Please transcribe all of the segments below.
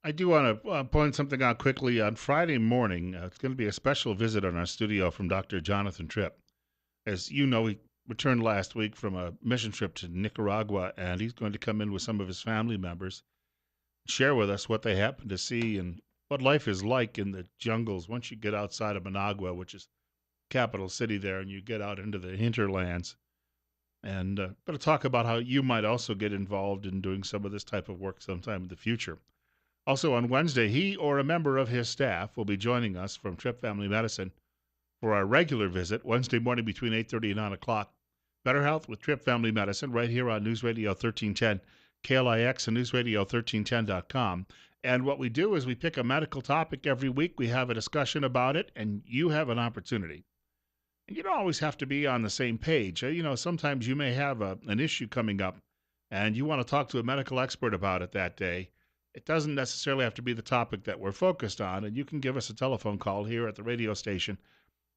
I do want to point something out quickly. On Friday morning, it's going to be a special visit on our studio from Dr. Jonathan Tripp. As you know, he returned last week from a mission trip to Nicaragua, and he's going to come in with some of his family members, share with us what they happen to see and what life is like in the jungles once you get outside of Managua, which is capital city there, and you get out into the hinterlands. And going to talk about how you might also get involved in doing some of this type of work sometime in the future. Also on Wednesday, he or a member of his staff will be joining us from Tripp Family Medicine for our regular visit Wednesday morning between 8:30 and 9 o'clock. Better Health with Tripp Family Medicine right here on News Radio 1310, KLIX and newsradio1310.com. And what we do is we pick a medical topic every week. We have a discussion about it, and you have an opportunity. And you don't always have to be on the same page. Sometimes you may have an issue coming up, and you want to talk to a medical expert about it that day. It doesn't necessarily have to be the topic that we're focused on, and you can give us a telephone call here at the radio station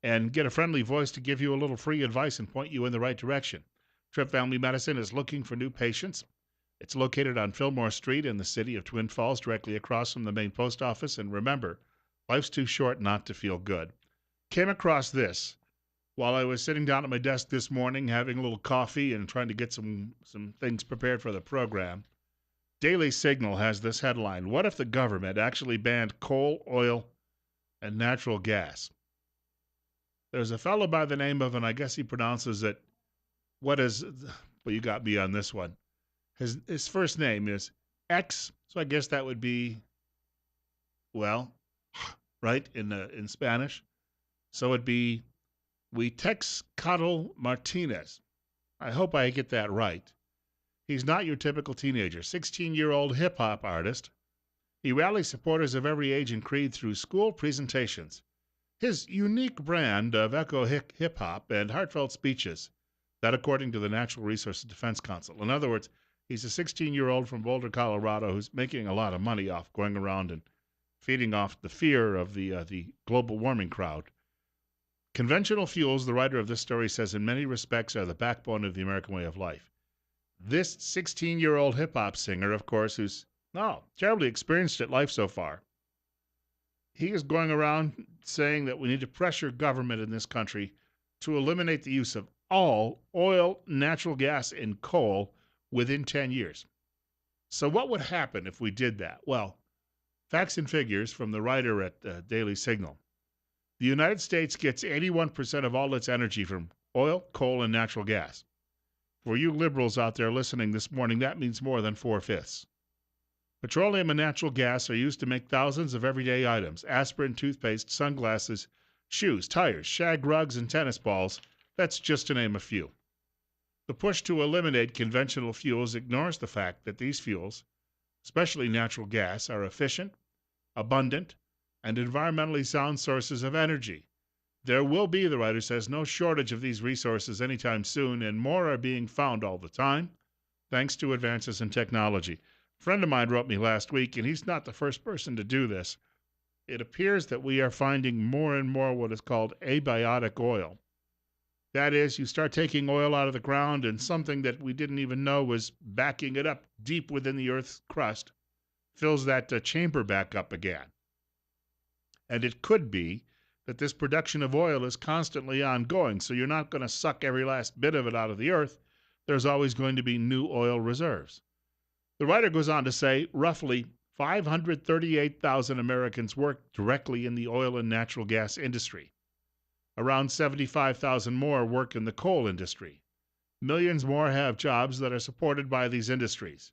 and get a friendly voice to give you a little free advice and point you in the right direction. Tripp Family Medicine is looking for new patients. It's located on Fillmore Street in the city of Twin Falls, directly across from the main post office. And remember, life's too short not to feel good. Came across this while I was sitting down at my desk this morning, having a little coffee and trying to get some things prepared for the program. Daily Signal has this headline: what if the government actually banned coal, oil, and natural gas? There's a fellow by the name of, and I guess he pronounces it, well, you got me on this one. His first name is X, so I guess that would be, well, right, in Spanish. So it'd be Huitexcatl Martinez. I hope I get that right. He's not your typical teenager, 16-year-old hip-hop artist. He rallies supporters of every age and creed through school presentations. His unique brand of echo hip-hop and heartfelt speeches, that according to the Natural Resources Defense Council. In other words, he's a 16-year-old from Boulder, Colorado, who's making a lot of money off going around and feeding off the fear of the global warming crowd. Conventional fuels, the writer of this story says, in many respects are the backbone of the American way of life. This 16-year-old hip-hop singer, of course, who's terribly experienced at life so far, he is going around saying that we need to pressure government in this country to eliminate the use of all oil, natural gas, and coal within 10 years. So what would happen if we did that? Well, facts and figures from the writer at Daily Signal. The United States gets 81% of all its energy from oil, coal, and natural gas. For you liberals out there listening this morning, that means more than 4/5. Petroleum and natural gas are used to make thousands of everyday items: aspirin, toothpaste, sunglasses, shoes, tires, shag rugs, and tennis balls. That's just to name a few. The push to eliminate conventional fuels ignores the fact that these fuels, especially natural gas, are efficient, abundant, and environmentally sound sources of energy. There will be, the writer says, no shortage of these resources anytime soon, and more are being found all the time, thanks to advances in technology. A friend of mine wrote me last week, and he's not the first person to do this. It appears that we are finding more and more what is called abiotic oil. That is, you start taking oil out of the ground, and something that we didn't even know was backing it up deep within the Earth's crust fills that chamber back up again. And it could be that this production of oil is constantly ongoing, so you're not going to suck every last bit of it out of the earth. There's always going to be new oil reserves. The writer goes on to say roughly 538,000 Americans work directly in the oil and natural gas industry. Around 75,000 more work in the coal industry. Millions more have jobs that are supported by these industries.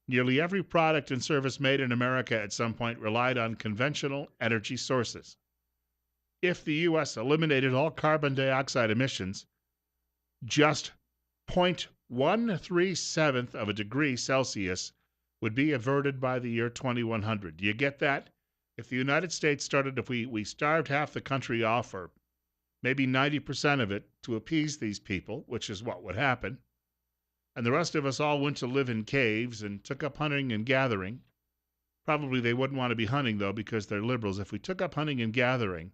Nearly every product and service made in America at some point relied on conventional energy sources. If the U.S. eliminated all carbon dioxide emissions, just 0.137 of a degree Celsius would be averted by the year 2100. Do you get that? If the United States if we starved half the country off, or maybe 90% of it, to appease these people, which is what would happen, and the rest of us all went to live in caves and took up hunting and gathering. Probably they wouldn't want to be hunting, though, because they're liberals. If we took up hunting and gathering,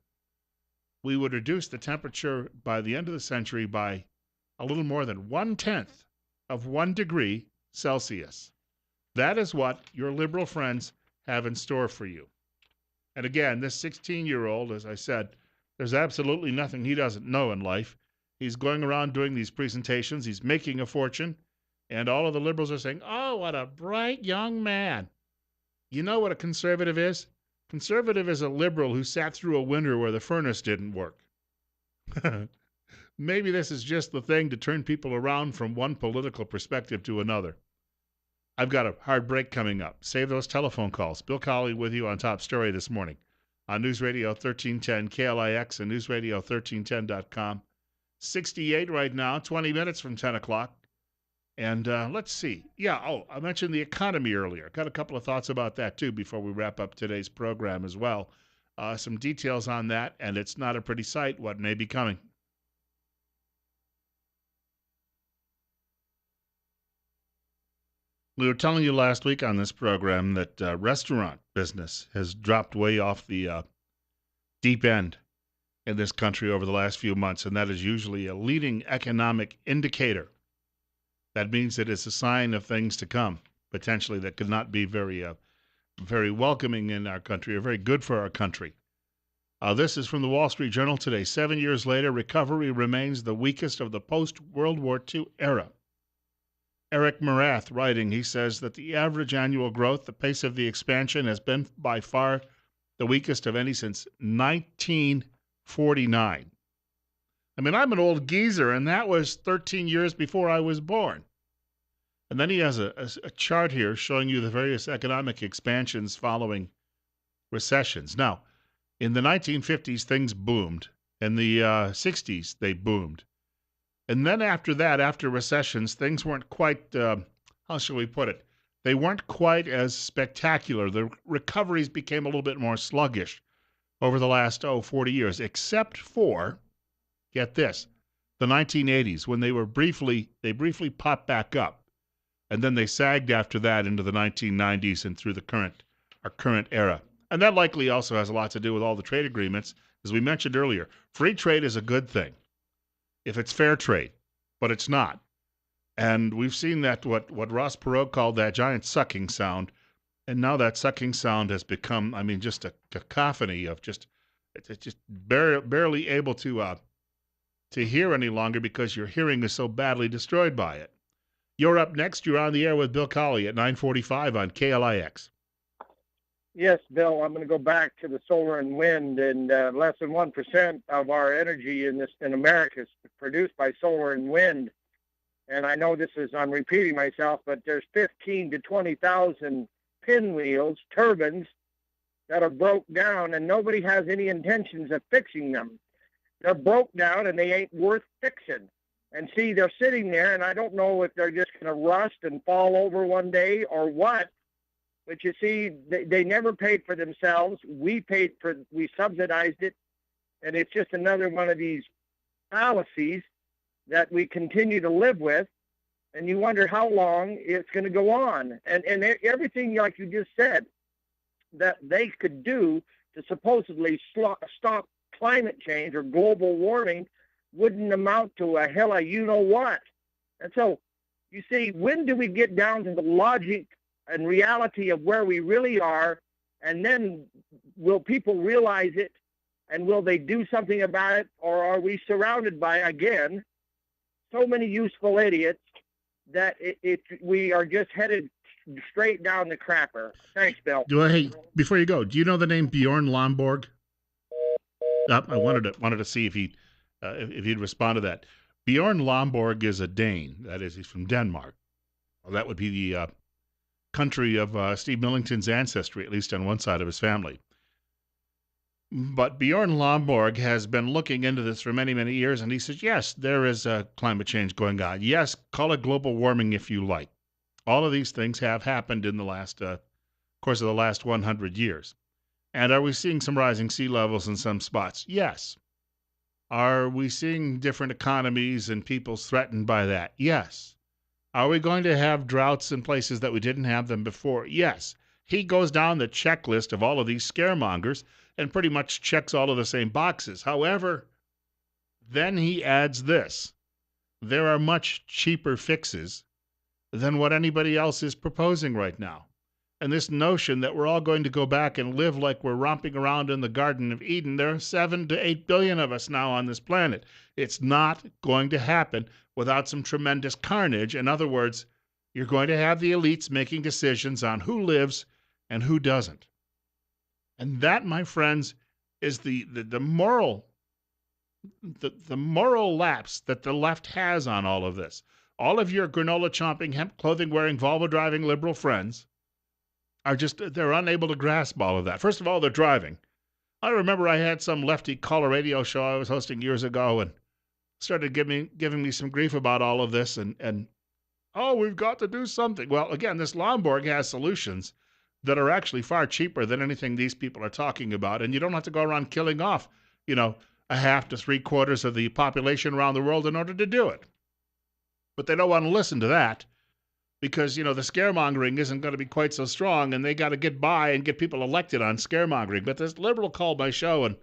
we would reduce the temperature by the end of the century by a little more than 1/10 of 1 degree Celsius. That is what your liberal friends have in store for you. And again, this 16-year-old, as I said, there's absolutely nothing he doesn't know in life. He's going around doing these presentations. He's making a fortune. And all of the liberals are saying, oh, what a bright young man. You know what a conservative is? Conservative is a liberal who sat through a winter where the furnace didn't work. Maybe this is just the thing to turn people around from one political perspective to another. I've got a hard break coming up. Save those telephone calls. Bill Colley with you on Top Story this morning on News Radio 1310 KLIX and newsradio1310.com. 68 right now, 20 minutes from 10 o'clock. And let's see. I mentioned the economy earlier. Got a couple of thoughts about that, too, before we wrap up today's program as well. Some details on that, and it's not a pretty sight what may be coming. We were telling you last week on this program that restaurant business has dropped way off the deep end in this country over the last few months, and that is usually a leading economic indicator. That means that it's a sign of things to come, potentially, that could not be very welcoming in our country or very good for our country. This is from the Wall Street Journal today. 7 years later, recovery remains the weakest of the post-World War II era. Eric Morath writing, he says that the average annual growth, the pace of the expansion, has been by far the weakest of any since 1949. I mean, I'm an old geezer, and that was 13 years before I was born. And then he has a chart here showing you the various economic expansions following recessions. Now, in the 1950s, things boomed. In the 60s, they boomed. And then after that, after recessions, things weren't quite, how shall we put it? They weren't quite as spectacular. The recoveries became a little bit more sluggish over the last, 40 years, except for, get this, the 1980s, when they briefly popped back up. And then they sagged after that into the 1990s and through our current era. And that likely also has a lot to do with all the trade agreements. As we mentioned earlier, free trade is a good thing if it's fair trade, but it's not. And we've seen that what Ross Perot called that giant sucking sound, and now that sucking sound has become, just a cacophony of it's just barely able to hear any longer because your hearing is so badly destroyed by it. You're up next. You're on the air with Bill Colley at 9:45 on KLIX. Yes, Bill, I'm going to go back to the solar and wind, and less than 1% of our energy in America is produced by solar and wind. And I know I'm repeating myself, but there's 15 to 20,000 pinwheels, turbines that are broke down, and nobody has any intentions of fixing them. They're broke down, and they ain't worth fixing. And see, they're sitting there, and I don't know if they're just going to rust and fall over one day or what. But you see, they never paid for themselves. We subsidized it. And it's just another one of these fallacies that we continue to live with. And you wonder how long it's going to go on. And everything, like you just said, that they could do to supposedly stop climate change or global warming wouldn't amount to a hell of you-know-what. And so, you see, when do we get down to the logic and reality of where we really are, and then will people realize it, and will they do something about it, or are we surrounded by, again, so many useful idiots that we are just headed straight down the crapper? Thanks, Bill. Hey, before you go, do you know the name Bjorn Lomborg? I wanted to see if he'd respond to that. Bjorn Lomborg is a Dane. That is, he's from Denmark. Well, that would be the country of Steve Millington's ancestry, at least on one side of his family. But Bjorn Lomborg has been looking into this for many, many years, and he says, yes, there is climate change going on. Yes, call it global warming if you like. All of these things have happened in the course of the last 100 years. And are we seeing some rising sea levels in some spots? Yes. Are we seeing different economies and people threatened by that? Yes. Are we going to have droughts in places that we didn't have them before? Yes. He goes down the checklist of all of these scaremongers and pretty much checks all of the same boxes. However, then he adds this. There are much cheaper fixes than what anybody else is proposing right now. And this notion that we're all going to go back and live like we're romping around in the Garden of Eden, there are 7 to 8 billion of us now on this planet. It's not going to happen without some tremendous carnage. In other words, you're going to have the elites making decisions on who lives and who doesn't. And that, my friends, is the moral lapse that the left has on all of this. All of your granola chomping, hemp clothing wearing, Volvo driving liberal friends they're unable to grasp all of that. First of all, they're driving. I remember I had some lefty caller radio show I was hosting years ago and started giving me some grief about all of this and oh, we've got to do something. Well, again, this Lomborg has solutions that are actually far cheaper than anything these people are talking about, and you don't have to go around killing off, a half to 3/4 of the population around the world in order to do it. But they don't want to listen to that because, the scaremongering isn't going to be quite so strong, and they got to get by and get people elected on scaremongering. But this liberal called my show and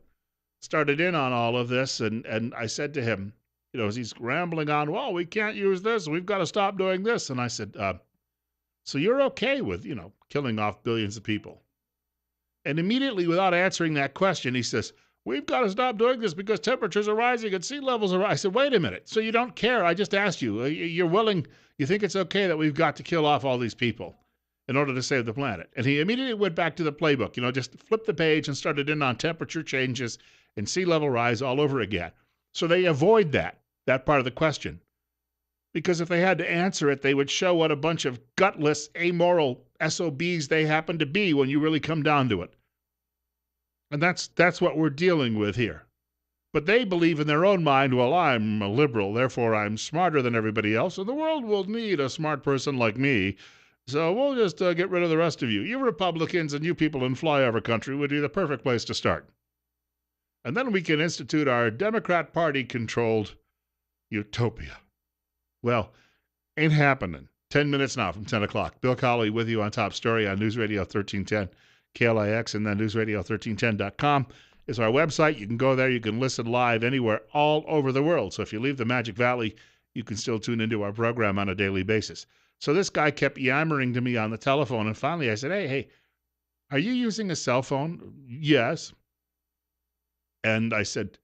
started in on all of this, and I said to him, as he's rambling on, well, we can't use this, we've got to stop doing this. And I said, so you're okay with, killing off billions of people? And immediately, without answering that question, he says, we've got to stop doing this because temperatures are rising and sea levels are rising. I said, wait a minute. So you don't care? I just asked you. You're willing, you think it's okay that we've got to kill off all these people in order to save the planet? And he immediately went back to the playbook, just flipped the page and started in on temperature changes and sea level rise all over again. So they avoid that part of the question. Because if they had to answer it, they would show what a bunch of gutless, amoral SOBs they happen to be when you really come down to it. And that's what we're dealing with here. But they believe in their own mind, well, I'm a liberal, therefore I'm smarter than everybody else, and the world will need a smart person like me. So we'll just get rid of the rest of you. You Republicans and you people in flyover country would be the perfect place to start. And then we can institute our Democrat Party-controlled utopia. Well, ain't happening. 10 minutes now from 10 o'clock. Bill Colley with you on Top Story on News Radio 1310. KLIX, and then newsradio1310.com is our website. You can go there. You can listen live anywhere all over the world. So if you leave the Magic Valley, you can still tune into our program on a daily basis. So this guy kept yammering to me on the telephone, and finally I said, hey, are you using a cell phone? Yes. And I said,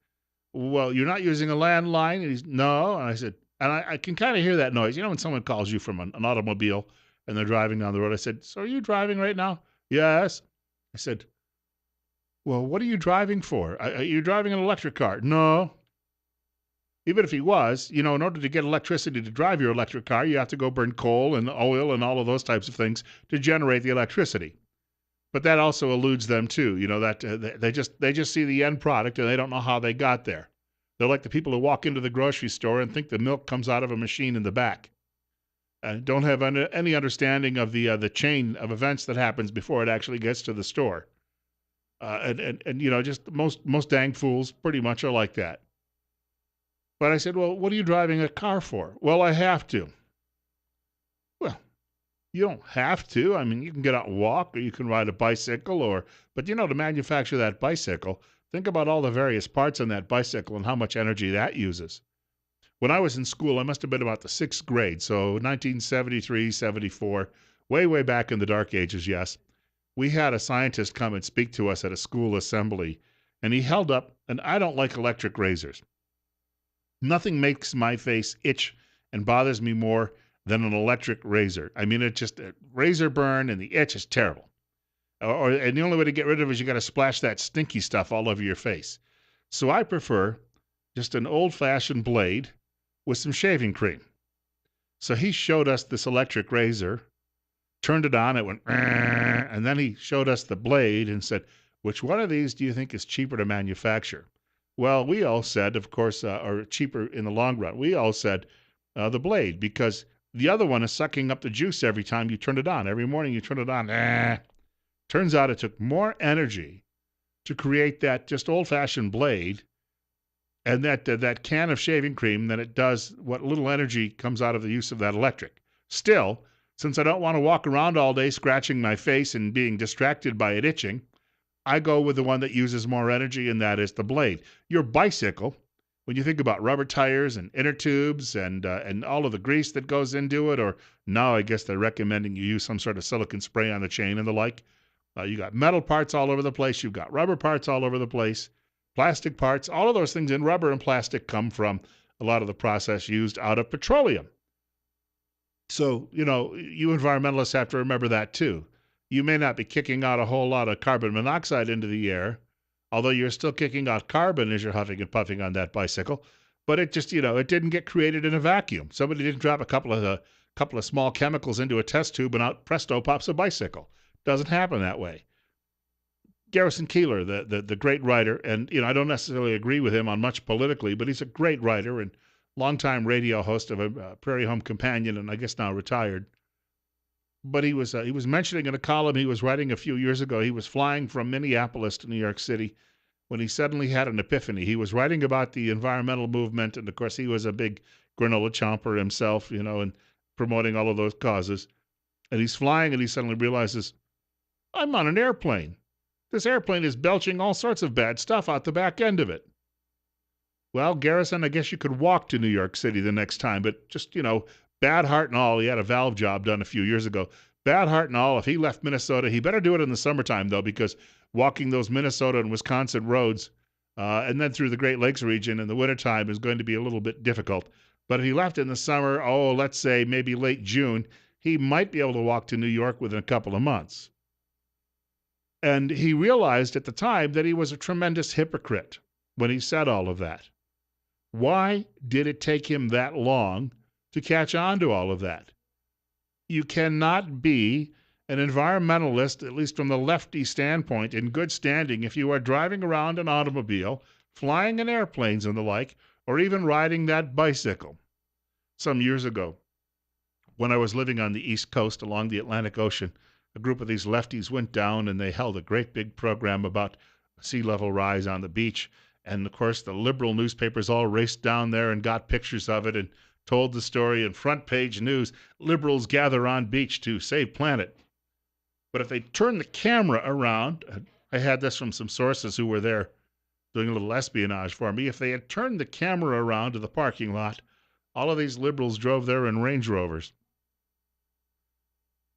well, you're not using a landline? And he's, no. And I said, and I can kind of hear that noise. When someone calls you from an automobile and they're driving down the road. I said, so are you driving right now? Yes. I said, well, what are you driving for? Are you driving an electric car? No. Even if he was, in order to get electricity to drive your electric car, you have to go burn coal and oil and all of those types of things to generate the electricity. But that also eludes them too. That they just see the end product and they don't know how they got there. They're like the people who walk into the grocery store and think the milk comes out of a machine in the back. Don't have any understanding of the chain of events that happens before it actually gets to the store. And just most dang fools pretty much are like that. But I said, well, what are you driving a car for? Well, I have to. Well, you don't have to. I mean, you can get out and walk, or you can ride a bicycle, but to manufacture that bicycle, think about all the various parts on that bicycle and how much energy that uses. When I was in school, I must have been about the 6th grade, so 1973, 74, way back in the dark ages, yes. We had a scientist come and speak to us at a school assembly, and he held up, and I don't like electric razors. Nothing makes my face itch and bothers me more than an electric razor. I mean, it just, razor burn and the itch is terrible. And the only way to get rid of it is you got to splash that stinky stuff all over your face. So I prefer just an old-fashioned blade with some shaving cream. So he showed us this electric razor, turned it on, it went, and then he showed us the blade and said, which one of these do you think is cheaper to manufacture? Well, we all said, of course, or cheaper in the long run, we all said the blade, because the other one is sucking up the juice every time you turn it on. Every morning you turn it on. Turns out it took more energy to create that just old-fashioned blade and that can of shaving cream than it does what little energy comes out of the use of that electric. Still, since I don't want to walk around all day scratching my face and being distracted by it itching, I go with the one that uses more energy, and that is the blade. Your bicycle When you think about rubber tires and inner tubes and all of the grease that goes into it, or now I guess they're recommending you use some sort of silicone spray on the chain and the like. You got metal parts all over the place. You've got rubber parts all over the place, plastic parts. All of those things in rubber and plastic come from a lot of the process used out of petroleum. So, you environmentalists have to remember that too. You may not be kicking out a whole lot of carbon monoxide into the air, although you're still kicking out carbon as you're huffing and puffing on that bicycle. But it just, it didn't get created in a vacuum. Somebody didn't drop a couple of small chemicals into a test tube and out presto pops a bicycle. Doesn't happen that way. Garrison Keillor, the great writer, and I don't necessarily agree with him on much politically, but he's a great writer and longtime radio host of a Prairie Home Companion, and I guess now retired. But he was mentioning in a column he was writing a few years ago. He was flying from Minneapolis to New York City when he suddenly had an epiphany. He was writing about the environmental movement, and of course he was a big granola chomper himself, and promoting all of those causes. And he's flying, and he suddenly realizes, I'm on an airplane. This airplane is belching all sorts of bad stuff out the back end of it. Well, Garrison, I guess you could walk to New York City the next time, but just, bad heart and all, he had a valve job done a few years ago. Bad heart and all, if he left Minnesota, he better do it in the summertime, though, because walking those Minnesota and Wisconsin roads and then through the Great Lakes region in the wintertime is going to be a little bit difficult. But if he left in the summer, let's say maybe late June, he might be able to walk to New York within a couple of months. And he realized at the time that he was a tremendous hypocrite when he said all of that. Why did it take him that long to catch on to all of that? You cannot be an environmentalist, at least from the lefty standpoint, in good standing if you are driving around an automobile, flying in airplanes and the like, or even riding that bicycle. Some years ago, when I was living on the East Coast along the Atlantic Ocean, a group of these lefties went down and they held a great big program about sea level rise on the beach. And of course, the liberal newspapers all raced down there and got pictures of it and told the story in front page news. Liberals gather on beach to save planet. But if they turn the camera around, I had this from some sources who were there doing a little espionage for me. If they had turned the camera around to the parking lot, all of these liberals drove there in Range Rovers.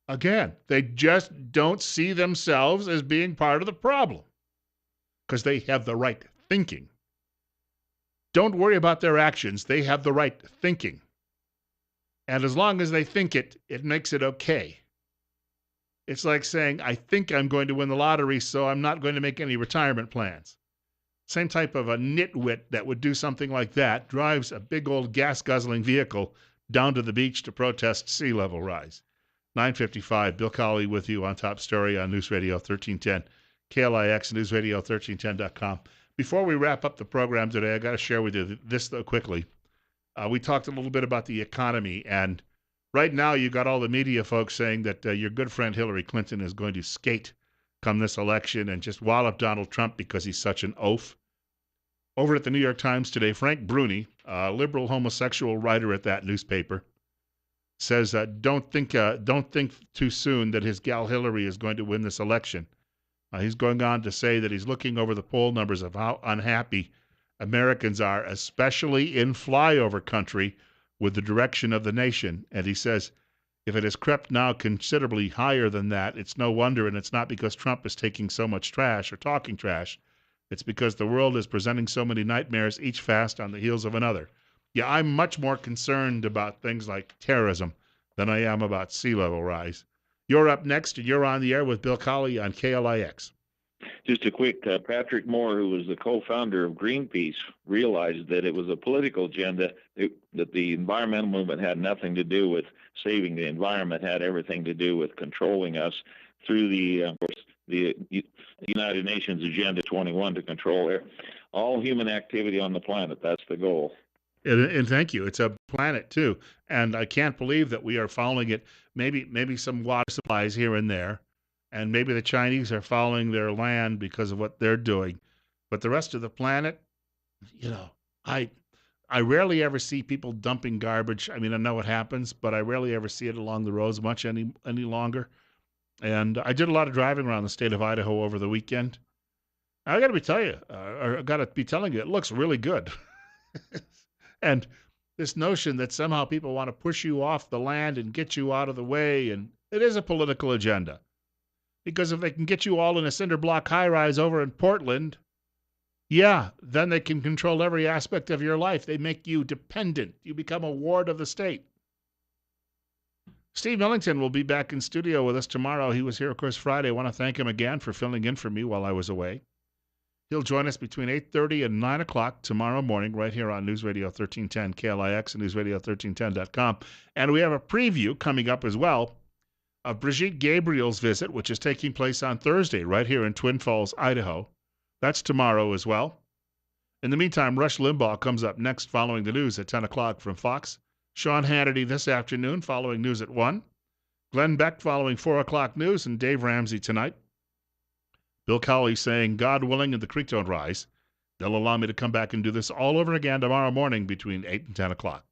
Again, they just don't see themselves as being part of the problem because they have the right thinking. Don't worry about their actions. They have the right thinking. And as long as they think it, it makes it okay. It's like saying, I think I'm going to win the lottery, so I'm not going to make any retirement plans. Same type of a nitwit that would do something like that drives a big old gas-guzzling vehicle down to the beach to protest sea level rise. 9:55, Bill Colley with you on Top Story on News Radio 1310, KLIX, newsradio1310.com. Before we wrap up the program today, I got to share with you this quickly. We talked a little bit about the economy, and right now you got all the media folks saying that your good friend Hillary Clinton is going to skate come this election and just wallop Donald Trump because he's such an oaf. Over at the New York Times today, Frank Bruni, a liberal homosexual writer at that newspaper, says don't think too soon that his gal Hillary is going to win this election. He's going on to say that he's looking over the poll numbers of how unhappy Americans are, especially in flyover country, with the direction of the nation. And he says if it has crept now considerably higher than that, it's no wonder, and it's not because Trump is taking so much trash or talking trash. It's because the world is presenting so many nightmares, each fast on the heels of another. Yeah, I'm much more concerned about things like terrorism than I am about sea level rise. You're up next, and you're on the air with Bill Colley on KLIX. Just a quick, Patrick Moore, who was the co-founder of Greenpeace, realized that it was a political agenda, that the environmental movement had nothing to do with saving the environment, had everything to do with controlling us through the United Nations Agenda 21 to control all human activity on the planet. That's the goal. And thank you. It's a planet, too. And I can't believe that we are following it. Maybe some water supplies here and there. And maybe the Chinese are following their land because of what they're doing. But the rest of the planet, I rarely ever see people dumping garbage. I mean, I know what happens, but I rarely ever see it along the roads much any longer. And I did a lot of driving around the state of Idaho over the weekend. I got to be telling you, it looks really good. And this notion that somehow people want to push you off the land and get you out of the way, and it is a political agenda. Because if they can get you all in a cinder block high-rise over in Portland, yeah, then they can control every aspect of your life. They make you dependent. You become a ward of the state. Steve Millington will be back in studio with us tomorrow. He was here, of course, Friday. I want to thank him again for filling in for me while I was away. He'll join us between 8:30 and 9 o'clock tomorrow morning right here on News Radio 1310 KLIX and newsradio1310.com. And we have a preview coming up as well of Brigitte Gabriel's visit, which is taking place on Thursday right here in Twin Falls, Idaho. That's tomorrow as well. In the meantime, Rush Limbaugh comes up next following the news at 10 o'clock from Fox. Sean Hannity this afternoon following news at 1. Glenn Beck following 4 o'clock news, and Dave Ramsey tonight. Bill Colley saying, God willing and the creek don't rise. They'll allow me to come back and do this all over again tomorrow morning between 8 and 10 o'clock.